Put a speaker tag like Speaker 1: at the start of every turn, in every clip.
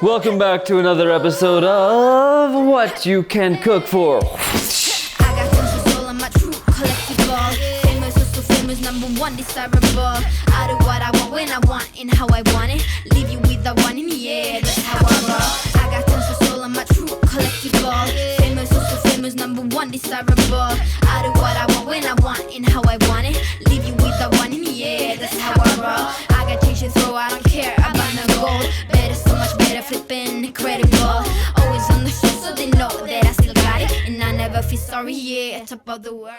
Speaker 1: Welcome back to another episode of What You Can Cook For.
Speaker 2: I got control on my true collectible. Famous, also famous, number one desirable. I do what I want when I want and how I want it. Leave you with the one in the air, that's how I roll. I got control on my true collectible. Famous, also famous, number one desirable. I do what I want when I want and how I want it. Leave you with the one in the air, that's how I roll. I got change to throw, I don't care about no gold. Better, so much better, flipping incredible. Always on the show so they know that I still got it. And I never feel sorry, yeah, top of the world.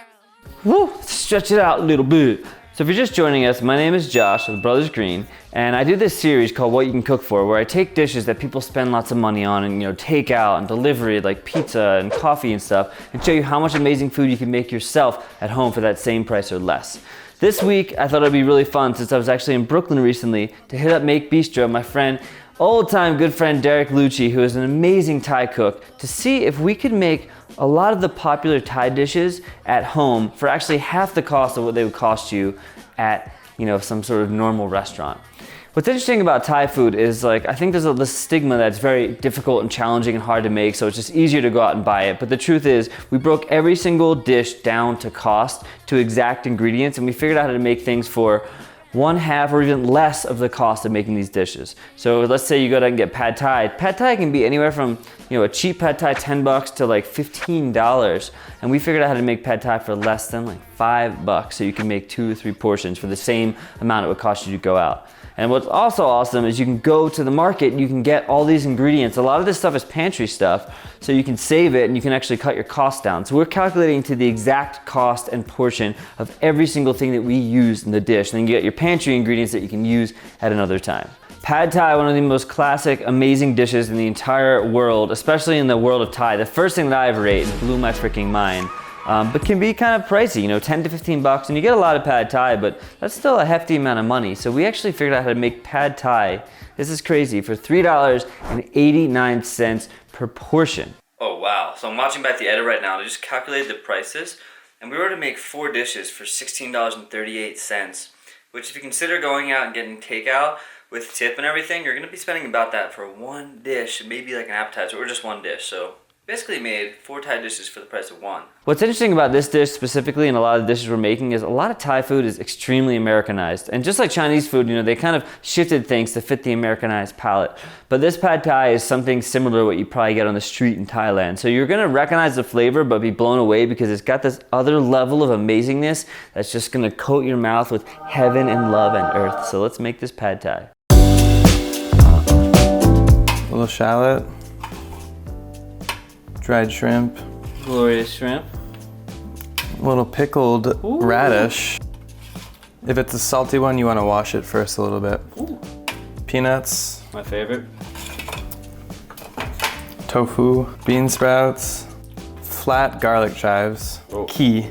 Speaker 1: Woo, stretch it out a little bit. So if you're just joining us, my name is Josh with Brothers Green, and I do this series called What You Can Cook For, where I take dishes that people spend lots of money on and takeout and delivery, like pizza and coffee and stuff, and show you how much amazing food you can make yourself at home for that same price or less. This week, I thought it'd be really fun, since I was actually in Brooklyn recently, to hit up Make Bistro, my friend, old-time good friend Derek Lucci, who is an amazing Thai cook, to see if we could make a lot of the popular Thai dishes at home for actually half the cost of what they would cost you at, some sort of normal restaurant. What's interesting about Thai food is, I think there's this stigma that's very difficult and challenging and hard to make, so it's just easier to go out and buy it. But the truth is, we broke every single dish down to cost, to exact ingredients, and we figured out how to make things for 1/2 or even less of the cost of making these dishes. So let's say you go down and get pad thai. Pad thai can be anywhere from, a cheap pad thai $10 to $15. And we figured out how to make pad thai for less than $5, so you can make 2 or 3 portions for the same amount it would cost you to go out. And what's also awesome is you can go to the market and you can get all these ingredients. A lot of this stuff is pantry stuff, so you can save it and you can actually cut your costs down. So we're calculating to the exact cost and portion of every single thing that we use in the dish. And then you get your pantry ingredients that you can use at another time. Pad Thai, one of the most classic, amazing dishes in the entire world, especially in the world of Thai. The first thing that I ever ate blew my freaking mind. But can be kind of pricey, 10 to 15 bucks, and you get a lot of pad thai, but that's still a hefty amount of money. So we actually figured out how to make pad thai, this is crazy, for $3.89 per portion. Oh wow, so I'm watching back the edit right now, I just calculated the prices, and we were to make 4 dishes for $16.38, which if you consider going out and getting takeout with tip and everything, you're gonna be spending about that for 1 dish, maybe an appetizer, or just 1 dish, so basically made 4 Thai dishes for the price of 1. What's interesting about this dish specifically, and a lot of the dishes we're making, is a lot of Thai food is extremely Americanized. And just like Chinese food, they kind of shifted things to fit the Americanized palate. But this pad Thai is something similar to what you probably get on the street in Thailand. So you're gonna recognize the flavor, but be blown away because it's got this other level of amazingness that's just gonna coat your mouth with heaven and love and earth. So let's make this pad Thai.
Speaker 3: A little shallot. Dried shrimp.
Speaker 1: Glorious shrimp.
Speaker 3: A little pickled
Speaker 1: Ooh.
Speaker 3: radish. If it's a salty one, you want to wash it first a little bit.
Speaker 1: Ooh.
Speaker 3: Peanuts.
Speaker 1: My favorite.
Speaker 3: Tofu. Bean sprouts. Flat garlic chives.
Speaker 1: Oh.
Speaker 3: Key.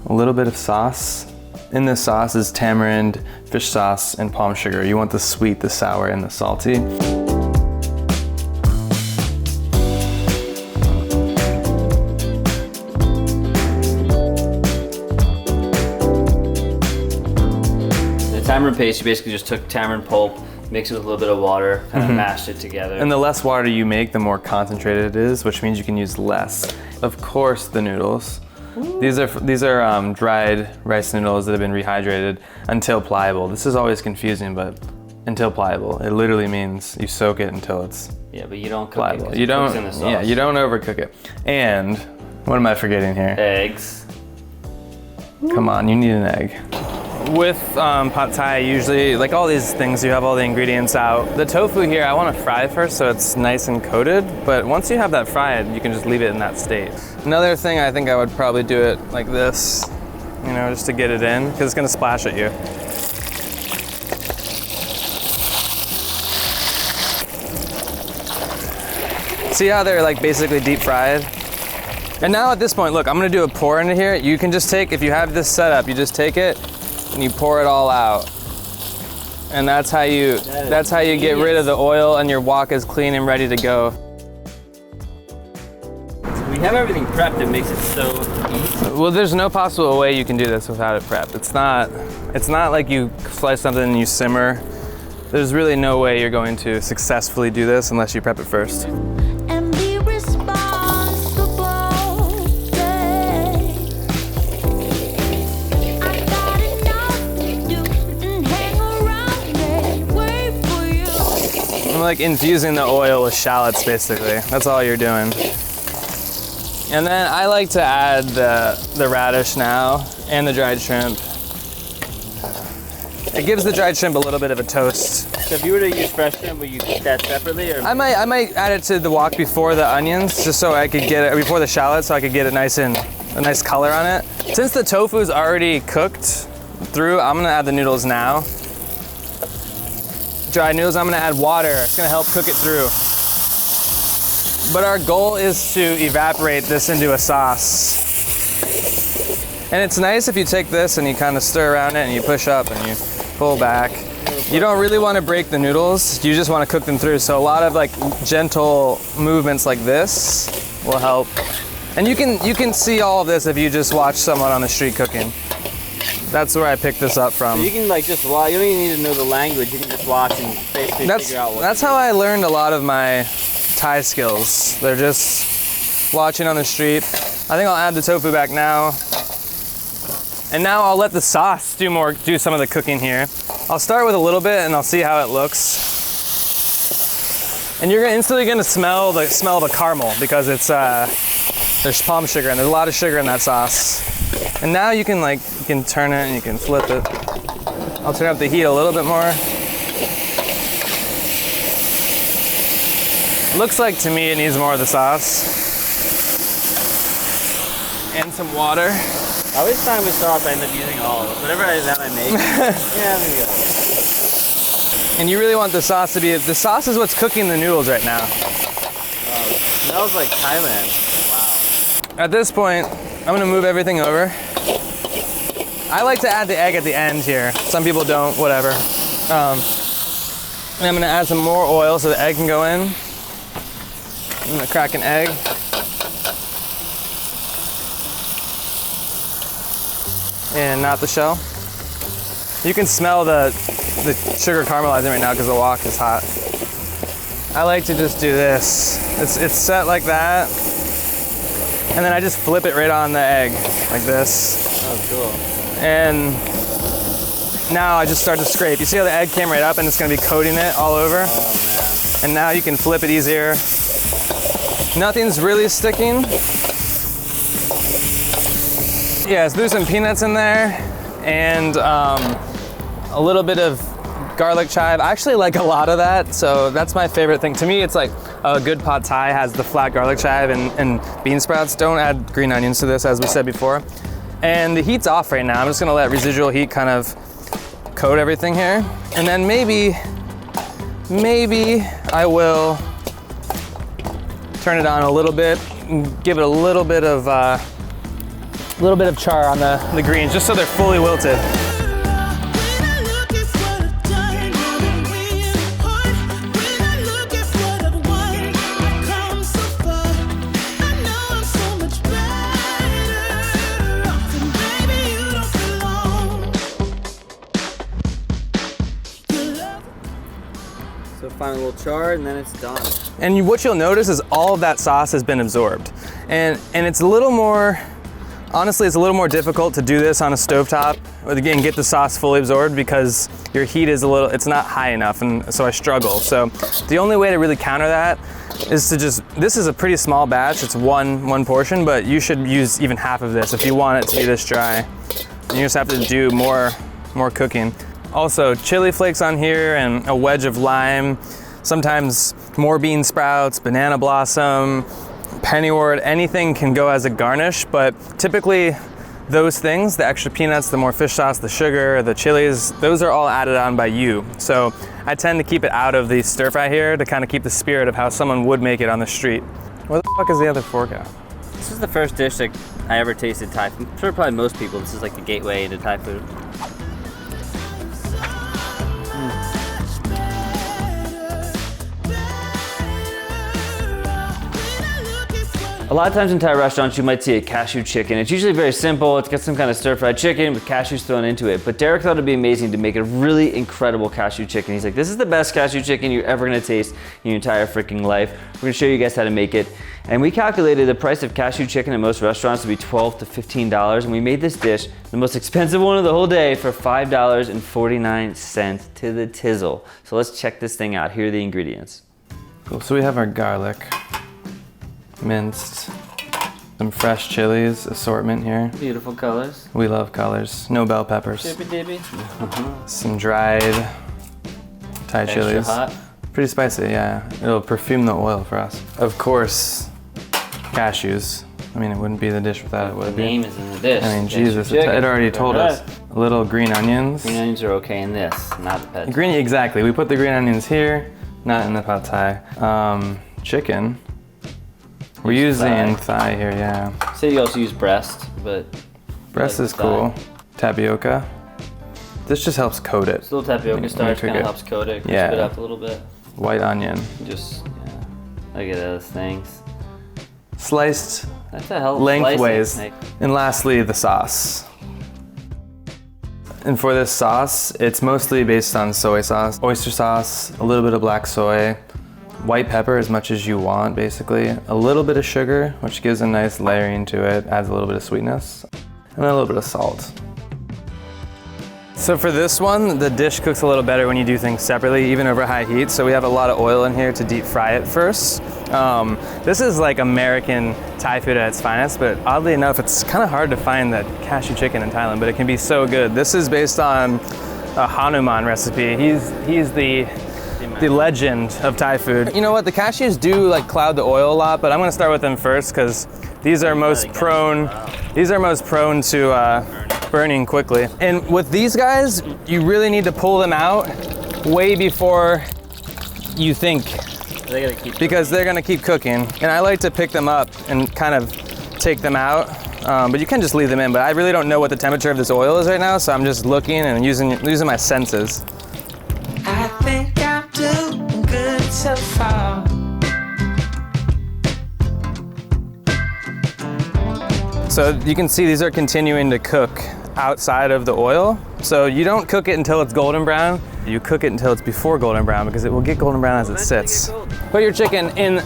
Speaker 3: A little bit of sauce. In this sauce is tamarind, fish sauce, and palm sugar. You want the sweet, the sour, and the salty.
Speaker 1: Tamarind paste, you basically just took tamarind pulp, mixed it with a little bit of water, kind of mashed it together.
Speaker 3: And the less water you make, the more concentrated it is, which means you can use less. Of course, the noodles. Ooh. These are dried rice noodles that have been rehydrated until pliable. This is always confusing, but until pliable. It literally means you soak it until it's
Speaker 1: but you don't cook
Speaker 3: pliable.
Speaker 1: it.
Speaker 3: You don't.
Speaker 1: In the sauce.
Speaker 3: Yeah, you don't overcook it. And what am I forgetting here?
Speaker 1: Eggs.
Speaker 3: Come on, you need an egg. With pad thai, usually, all these things, you have all the ingredients out. The tofu here, I want to fry first so it's nice and coated, but once you have that fried, you can just leave it in that state. Another thing, I think I would probably do it like this, just to get it in, because it's going to splash at you. See how they're basically deep fried? And now at this point, look, I'm going to do a pour into here. You can just take, if you have this set up, you just take it, and you pour it all out. And that's how you get rid of the oil and your wok is clean and ready to go.
Speaker 1: We have everything prepped that makes it so easy.
Speaker 3: Well, there's no possible way you can do this without it prepped. It's not like you slice something and you simmer There's really no way you're going to successfully do this unless you prep it first.
Speaker 2: And be responsible, yeah. I got enough to do and hang around and wait for you.
Speaker 3: I'm like infusing the oil with shallots basically. That's all you're doing. And then I like to add the radish now and the dried shrimp. It gives the dried shrimp a little bit of a toast.
Speaker 1: So if you were to use fresh shrimp, would you cook that separately? Or?
Speaker 3: I might add it to the wok before the onions, just so I could get it, before the shallots, so I could get it nice and a nice color on it. Since the tofu is already cooked through, I'm gonna add the noodles now. Dried noodles, I'm gonna add water. It's gonna help cook it through. But our goal is to evaporate this into a sauce. And it's nice if you take this and you kind of stir around it and you push up and you pull back. You don't really want to break the noodles, you just want to cook them through. So a lot of like gentle movements like this will help. And you can see all of this if you just watch someone on the street cooking. That's where I picked this up from.
Speaker 1: So you can like just watch, you don't even need to know the language, you can just watch and basically figure out what.
Speaker 3: That's how I learned a lot of my Thai skills. They're just watching on the street. I think I'll add the tofu back now. And now I'll let the sauce do some of the cooking here. I'll start with a little bit and I'll see how it looks. And you're instantly gonna smell the caramel because it's there's palm sugar and there's a lot of sugar in that sauce. And now you can turn it and you can flip it. I'll turn up the heat a little bit more. Looks like to me it needs more of the sauce. And some water.
Speaker 1: I always find with sauce I end up using all of it. Whatever that I make, yeah, I'm gonna go.
Speaker 3: And you really want the sauce to be, the sauce is what's cooking the noodles right now.
Speaker 1: Wow, it smells like Thailand. Wow.
Speaker 3: At this point, I'm gonna move everything over. I like to add the egg at the end here. Some people don't, whatever. And I'm gonna add some more oil so the egg can go in. I'm gonna crack an egg. And not the shell. You can smell the sugar caramelizing right now because the wok is hot. I like to just do this. It's set like that. And then I just flip it right on the egg, like this.
Speaker 1: Oh, cool.
Speaker 3: And now I just start to scrape. You see how the egg came right up and it's gonna be coating it all over?
Speaker 1: Oh, man.
Speaker 3: And now you can flip it easier. Nothing's really sticking. Yeah, so there's some peanuts in there and a little bit of garlic chive. I actually like a lot of that, so that's my favorite thing. To me, it's like a good pad thai has the flat garlic chive and bean sprouts. Don't add green onions to this, as we said before. And the heat's off right now. I'm just gonna let residual heat kind of coat everything here. And then maybe I will turn it on a little bit, and give it a little bit of char on the greens, just so they're fully wilted.
Speaker 1: So find a little char and then it's done.
Speaker 3: And what you'll notice is all of that sauce has been absorbed. And it's a little more, honestly, it's a little more difficult to do this on a stovetop and get the sauce fully absorbed because your heat is it's not high enough, and so I struggle. So the only way to really counter that is to this is a pretty small batch, it's one portion, but you should use even half of this if you want it to be this dry. And you just have to do more cooking. Also, chili flakes on here and a wedge of lime, sometimes more bean sprouts, banana blossom, pennywort, anything can go as a garnish, but typically those things, the extra peanuts, the more fish sauce, the sugar, the chilies, those are all added on by you. So I tend to keep it out of the stir fry here to kind of keep the spirit of how someone would make it on the street. Where the fuck is the other fork at?
Speaker 1: This is the first dish that I ever tasted Thai food. I'm sure probably most people, this is like the gateway into Thai food. A lot of times in Thai restaurants, you might see a cashew chicken. It's usually very simple. It's got some kind of stir-fried chicken with cashews thrown into it. But Derek thought it'd be amazing to make a really incredible cashew chicken. He's like, this is the best cashew chicken you're ever gonna taste in your entire freaking life. We're gonna show you guys how to make it. And we calculated the price of cashew chicken at most restaurants to be $12 to $15. And we made this dish, the most expensive one of the whole day, for $5.49 to the tizzle. So let's check this thing out. Here are the ingredients.
Speaker 3: Cool, so we have our garlic, minced, some fresh chilies, assortment here.
Speaker 1: Beautiful colors.
Speaker 3: We love colors. No bell peppers.
Speaker 1: Dippy.
Speaker 3: Some dried Thai chilies.
Speaker 1: Extra hot.
Speaker 3: Pretty spicy, yeah. It'll perfume the oil for us. Of course, cashews. I mean, it wouldn't be the dish without it, would it be?
Speaker 1: The name is in the dish.
Speaker 3: I mean, Jesus, it already told us. A little green onions.
Speaker 1: Green onions are okay in this, not the pet.
Speaker 3: Green, exactly. We put the green onions here, not in the pad thai. Chicken. We're using thigh here, yeah.
Speaker 1: Say you also use breast, but
Speaker 3: breast is cool. Tapioca. This just helps coat it.
Speaker 1: This little tapioca starch kind of helps coat it, crisp it up a little bit.
Speaker 3: White onion.
Speaker 1: Just, look at those things.
Speaker 3: Sliced
Speaker 1: That's a hell of
Speaker 3: lengthways.
Speaker 1: Slicing.
Speaker 3: And lastly, the sauce. And for this sauce, it's mostly based on soy sauce, oyster sauce, a little bit of black soy, white pepper as much as you want, basically. A little bit of sugar, which gives a nice layering to it, adds a little bit of sweetness, and a little bit of salt. So for this one, the dish cooks a little better when you do things separately, even over high heat. So we have a lot of oil in here to deep fry it first. This is like American Thai food at its finest, but oddly enough, it's kind of hard to find that cashew chicken in Thailand, but it can be so good. This is based on a Hanuman recipe. He's the legend of Thai food. You know what, the cashews do like cloud the oil a lot, but I'm gonna start with them first because these are most prone to burning quickly. And with these guys, you really need to pull them out way before you think, because they're gonna keep cooking. And I like to pick them up and kind of take them out, but you can just leave them in. But I really don't know what the temperature of this oil is right now, so I'm just looking and using my senses.
Speaker 4: I think I'm doing good so far.
Speaker 3: So you can see these are continuing to cook outside of the oil. So you don't cook it until it's golden brown. You cook it until it's before golden brown because it will get golden brown as it sits. Put your chicken in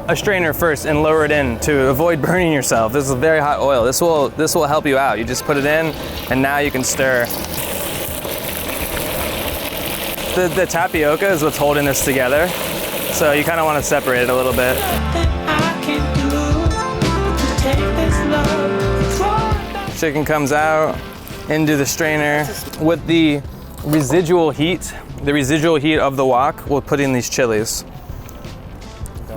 Speaker 3: a strainer first and lower it in to avoid burning yourself. This is very hot oil. This will help you out. You just put it in and now you can stir. The tapioca is what's holding this together. So you kind of want to separate it a little bit. Chicken comes out into the strainer. With the residual heat of the wok, we'll put in these chilies.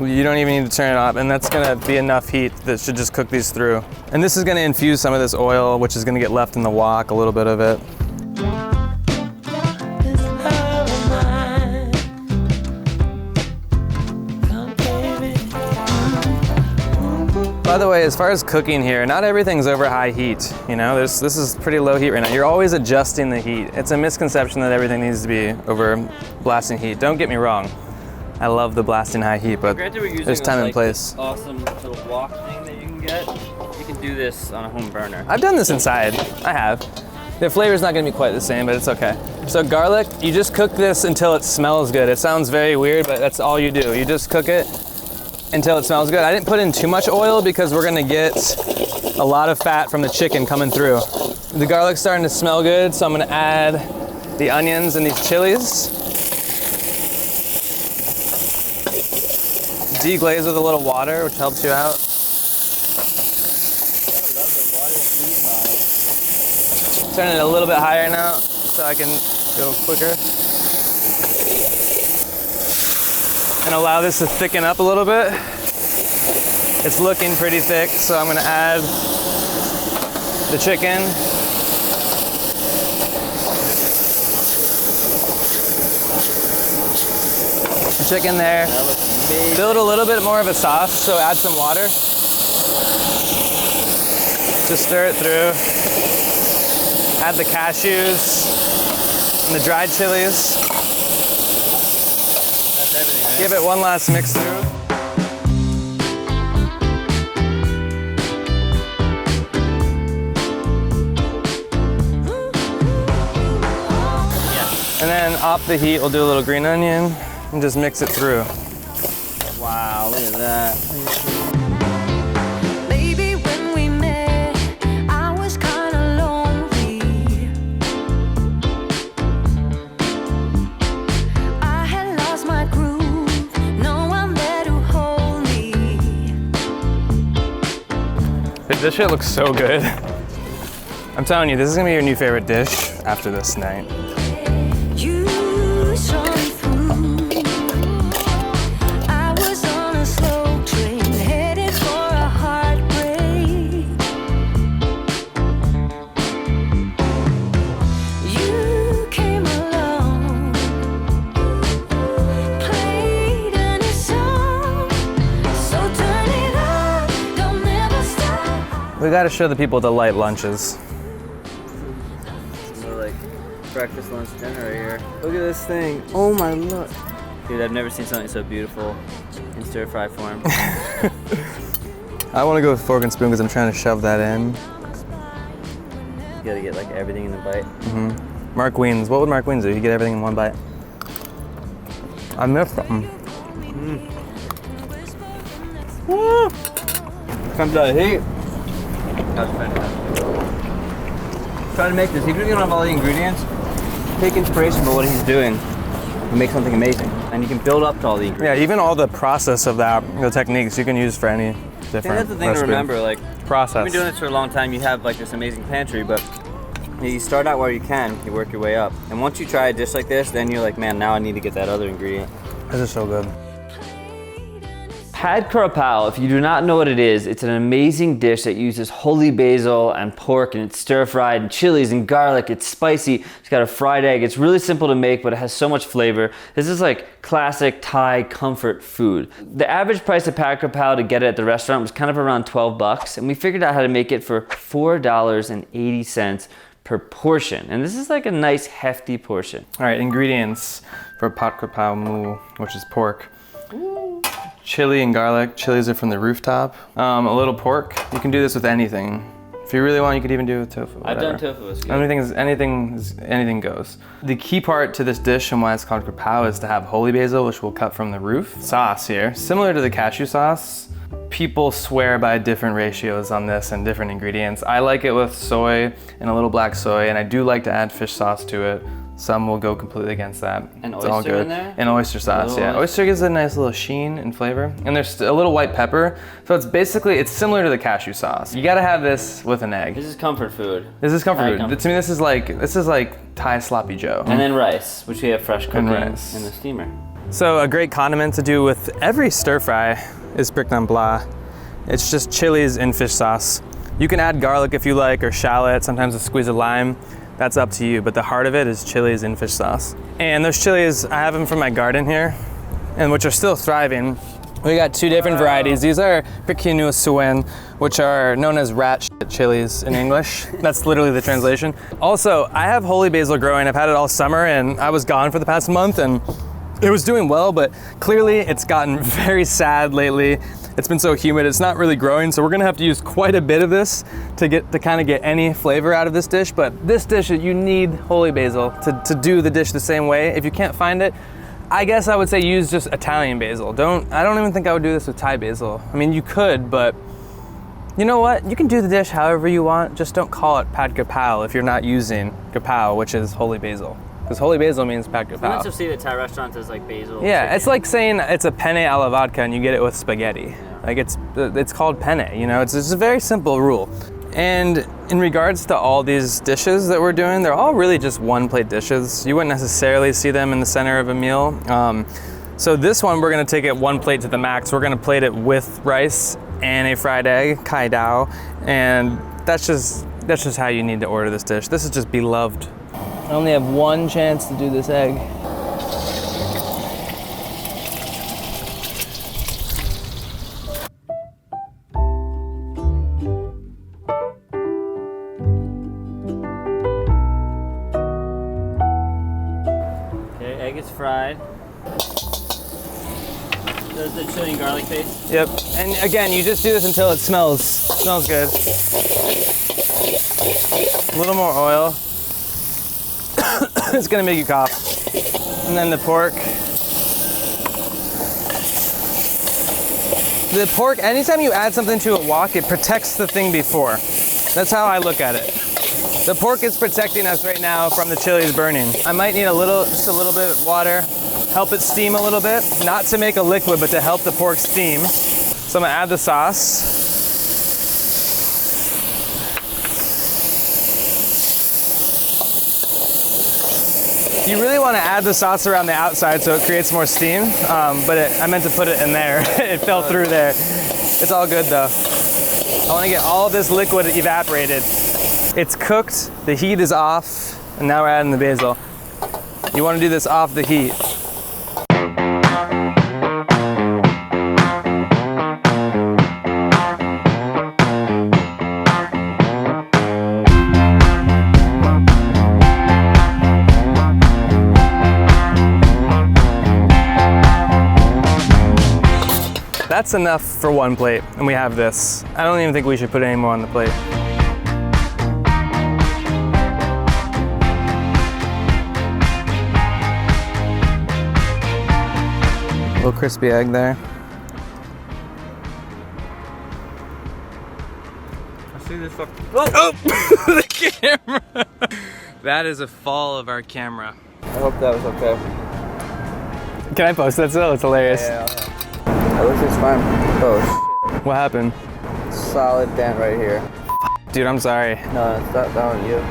Speaker 3: You don't even need to turn it up, and that's gonna be enough heat that should just cook these through. And this is gonna infuse some of this oil, which is gonna get left in the wok, a little bit of it. By the way, as far as cooking here, not everything's over high heat. You know, this is pretty low heat right now. You're always adjusting the heat. It's a misconception that everything needs to be over blasting heat. Don't get me wrong. I love the blasting high heat, but there's time and place.
Speaker 1: Awesome little wok thing that you can get. You can do this on a home burner.
Speaker 3: I've done this inside. I have. The flavor's not gonna be quite the same, but it's okay. So garlic, you just cook this until it smells good. It sounds very weird, but that's all you do. You just cook it until it smells good. I didn't put in too much oil because we're gonna get a lot of fat from the chicken coming through. The garlic's starting to smell good, so I'm gonna add the onions and these chilies. Deglaze with a little water, which helps you out. Turn it a little bit higher now so I can go quicker. And allow this to thicken up a little bit. It's looking pretty thick, so I'm gonna add the chicken. The chicken there. Build a little bit more of a sauce, so add some water. Just stir it through. Add the cashews and the dried chilies.
Speaker 1: That's everything, right?
Speaker 3: Give it one last mix through. And then off the heat, we'll do a little green onion and just mix it through.
Speaker 1: Wow, look at that.
Speaker 4: Maybe when we met, I was kinda lonely. I had lost my groove, no one there to hold me.
Speaker 3: This shit looks so good. I'm telling you, this is gonna be your new favorite dish after this night.
Speaker 4: You saw me through. I was on a slow train headed for a heartbreak. You came along, played a new song, so turn it up, don't ever stop.
Speaker 3: We gotta show the people the light lunches.
Speaker 1: Like breakfast, lunch, dinner right here. Look at this thing. Oh my look. Dude, I've never seen something so beautiful in stir fry form.
Speaker 3: I wanna go with fork and spoon because I'm trying to shove that in.
Speaker 1: You gotta get like everything in the bite.
Speaker 3: Mark Wiens, what would Mark Wiens do? You get everything in one bite. I missed something.
Speaker 1: Woo! Comes out of heat. That's fantastic. Trying to make this, even if you don't have all the ingredients, take inspiration from what he's doing and make something amazing. And you can build up to all the ingredients.
Speaker 3: Yeah, even all the process of that, the techniques you can use for any different
Speaker 1: I think that's the thing
Speaker 3: recipe.
Speaker 1: to remember. Like,
Speaker 3: Process.
Speaker 1: you've been doing this for a long time. You have like this amazing pantry, but you start out where you can. You work your way up, and once you try a dish like this, then you're like, man, now I need to get that other ingredient.
Speaker 3: This is so good.
Speaker 1: Pad Kra Pao, if you do not know what it is, it's an amazing dish that uses holy basil and pork, and it's stir fried and chilies and garlic. It's spicy. It's got a fried egg. It's really simple to make, but it has so much flavor. This is like classic Thai comfort food. The average price of Pad Kra Pao to get it at the restaurant was kind of around 12 bucks, and we figured out how to make it for $4.80 per portion. And this is like a nice hefty portion.
Speaker 3: All right, ingredients for Pad Kra Pao mu, which is pork. Chili and garlic. Chilies are from the rooftop. A little pork. You can do this with anything. If you really want, you could even do it with tofu.
Speaker 1: I've
Speaker 3: whatever.
Speaker 1: done tofu, it's good.
Speaker 3: Anything goes. The key part to this dish and why it's called Kra Pao is to have holy basil, which we'll cut from the roof. Sauce here, similar to the cashew sauce. People swear by different ratios on this and different ingredients. I like it with soy and a little black soy, and I do like to add fish sauce to it. Some will go completely against that.
Speaker 1: And
Speaker 3: It's all
Speaker 1: oyster
Speaker 3: good.
Speaker 1: in there?
Speaker 3: And oyster sauce, yeah.
Speaker 1: oyster.
Speaker 3: Oyster gives it a nice little sheen and flavor. And there's a little white pepper. So it's basically, it's similar to the cashew sauce. You gotta have this with an egg.
Speaker 1: This is comfort food.
Speaker 3: This is comfort
Speaker 1: Thai
Speaker 3: food.
Speaker 1: comfort.
Speaker 3: To me, this is like Thai sloppy joe.
Speaker 1: And then rice, which we have fresh cooking
Speaker 3: rice.
Speaker 1: in the steamer.
Speaker 3: So a great condiment to do with every stir fry is brick non blanc. It's just chilies and fish sauce. You can add garlic if you like, or shallot, sometimes a squeeze of lime. That's up to you, but the heart of it is chilies and fish sauce. And those chilies, I have them from my garden here, and which are still thriving. We got two different varieties. These are Pequeno Suen, which are known as rat shit chilies in English. That's literally the translation. Also, I have holy basil growing. I've had it all summer, and I was gone for the past month, and it was doing well, but clearly it's gotten very sad lately. It's been so humid, it's not really growing, so we're gonna have to use quite a bit of this to kind of get any flavor out of this dish. But this dish, you need holy basil to do the dish the same way. If you can't find it, I guess I would say use just Italian basil. I don't even think I would do this with Thai basil. I mean, you could, but you know what? You can do the dish however you want, just don't call it Pad Kra Pao if you're not using Kra Pao, which is holy basil. Because holy basil means Pad Kra Pao.
Speaker 1: Sometimes you'll see the Thai restaurants as like basil.
Speaker 3: Yeah,
Speaker 1: chicken.
Speaker 3: it's like saying it's a penne alla vodka and you get it with spaghetti. Like it's called penne, you know? It's a very simple rule. And in regards to all these dishes that we're doing, they're all really just one plate dishes. You wouldn't necessarily see them in the center of a meal. So this one, we're gonna take it one plate to the max. We're gonna plate it with rice and a fried egg, kai dao, and that's just how you need to order this dish. This is just beloved. I only have one chance to do this egg.
Speaker 1: Okay, egg is fried. Does the chili and garlic paste?
Speaker 3: Yep, and again, you just do this until it smells good. A little more oil. It's gonna make you cough. And then the pork. The pork, anytime you add something to a wok, it protects the thing before. That's how I look at it. The pork is protecting us right now from the chilies burning. I might need just a little bit of water, help it steam a little bit, not to make a liquid, but to help the pork steam. So I'm gonna add the sauce. You really want to add the sauce around the outside so it creates more steam, but I meant to put it in there. It fell through there. It's all good though. I want to get all of this liquid evaporated. It's cooked, the heat is off, and now we're adding the basil. You want to do this off the heat. That's enough for one plate, and we have this. I don't even think we should put any more on the plate. A little crispy egg there. I see this up. Oh! The camera! That is a fall of our camera.
Speaker 5: I hope that was okay.
Speaker 3: Can I post that still? It's hilarious.
Speaker 5: Yeah. It looks like fine. Oh, shit.
Speaker 3: What happened?
Speaker 5: Solid dent right here.
Speaker 3: Dude, I'm sorry.
Speaker 5: No, it's not on you.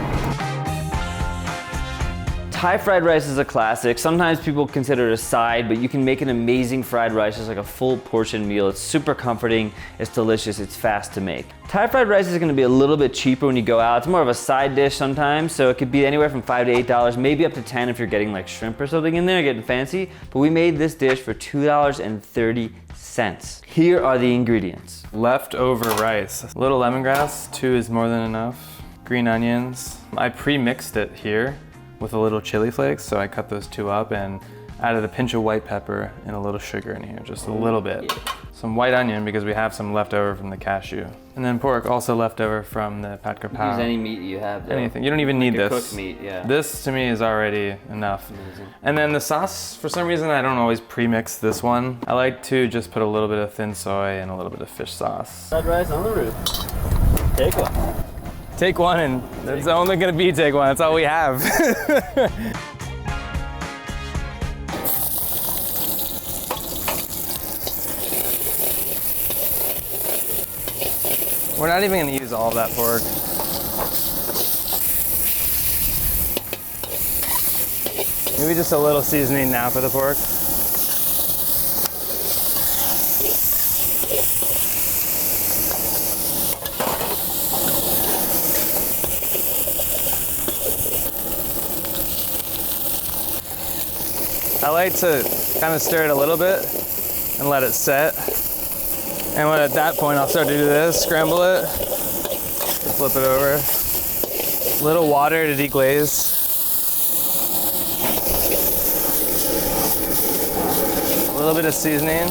Speaker 1: Thai fried rice is a classic. Sometimes people consider it a side, but you can make an amazing fried rice just like a full portion meal. It's super comforting, it's delicious, it's fast to make. Thai fried rice is gonna be a little bit cheaper when you go out. It's more of a side dish sometimes, so it could be anywhere from $5 to $8, maybe up to $10 if you're getting like shrimp or something in there, getting fancy. But we made this dish for $2.30. Here are the ingredients.
Speaker 3: Leftover rice. A little lemongrass, 2 is more than enough. Green onions. I pre-mixed it here with a little chili flakes, so I cut those 2 up and added a pinch of white pepper and a little sugar in here, just a little bit.
Speaker 1: Yeah.
Speaker 3: Some white onion because we have some leftover from the cashew. And then pork, also leftover from the Kra Pao.
Speaker 1: Use any meat you have though.
Speaker 3: Anything, you don't even need
Speaker 1: Like a
Speaker 3: this.
Speaker 1: cooked meat, yeah.
Speaker 3: This to me is already enough.
Speaker 1: Amazing.
Speaker 3: And then the sauce, for some reason I don't always pre-mix this one. I like to just put a little bit of thin soy and a little bit of fish sauce.
Speaker 1: Fried rice on the roof. Take one.
Speaker 3: Take one, and it's only gonna be take one. That's all we have. We're not even gonna use all of that pork. Maybe just a little seasoning now for the pork. I like to kind of stir it a little bit and let it set. And when at that point I'll start to do this, scramble it, flip it over. A little water to deglaze. A little bit of seasoning.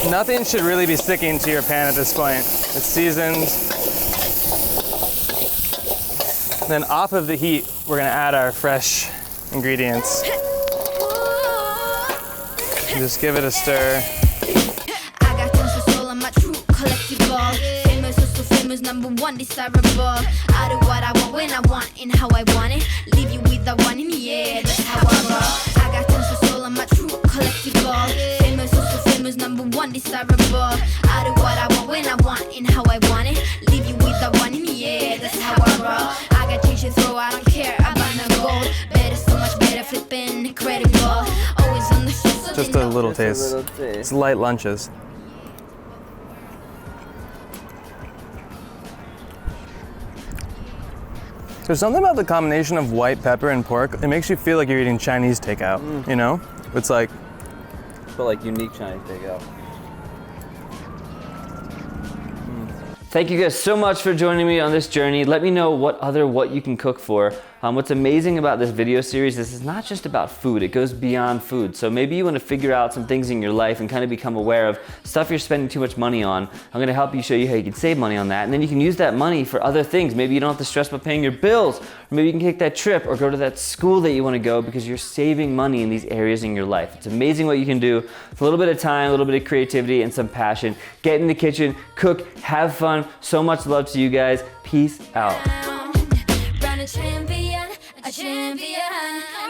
Speaker 3: Nothing should really be sticking to your pan at this point. It's seasoned. Then off of the heat, we're gonna add our fresh ingredients. Just give it a stir.
Speaker 2: I got tons of soul on my true collectible. Famous, so famous, #1 desirable. I do what I want when I want and how I want it. Leave you with the one in the air, that's how I roll. I got tons of soul on my true collectible. Famous, so famous, #1 desirable. I do what I want when I want and how I want it. Leave you with the one in the air, that's how I roll. I got change to throw, I don't care about no gold. Better, so much better, flipping incredible. Always on the show.
Speaker 3: Just a little
Speaker 5: Just a
Speaker 3: taste.
Speaker 5: little taste.
Speaker 3: It's light lunches. There's something about the combination of white pepper and pork. It makes you feel like you're eating Chinese takeout, you know? It's like,
Speaker 5: But like unique Chinese takeout.
Speaker 1: Thank you guys so much for joining me on this journey. Let me know what you can cook for What's amazing about this video series, this is not just about food, it goes beyond food. So maybe you want to figure out some things in your life and kind of become aware of stuff you're spending too much money on. I'm going to help you show you how you can save money on that, and then you can use that money for other things. Maybe you don't have to stress about paying your bills, or maybe you can take that trip or go to that school that you want to go because you're saving money in these areas in your life. It's amazing what you can do with a little bit of time, a little bit of creativity, and some passion. Get in the kitchen, cook, have fun. So much love to you guys. Peace out.
Speaker 2: Run a champion, a champion.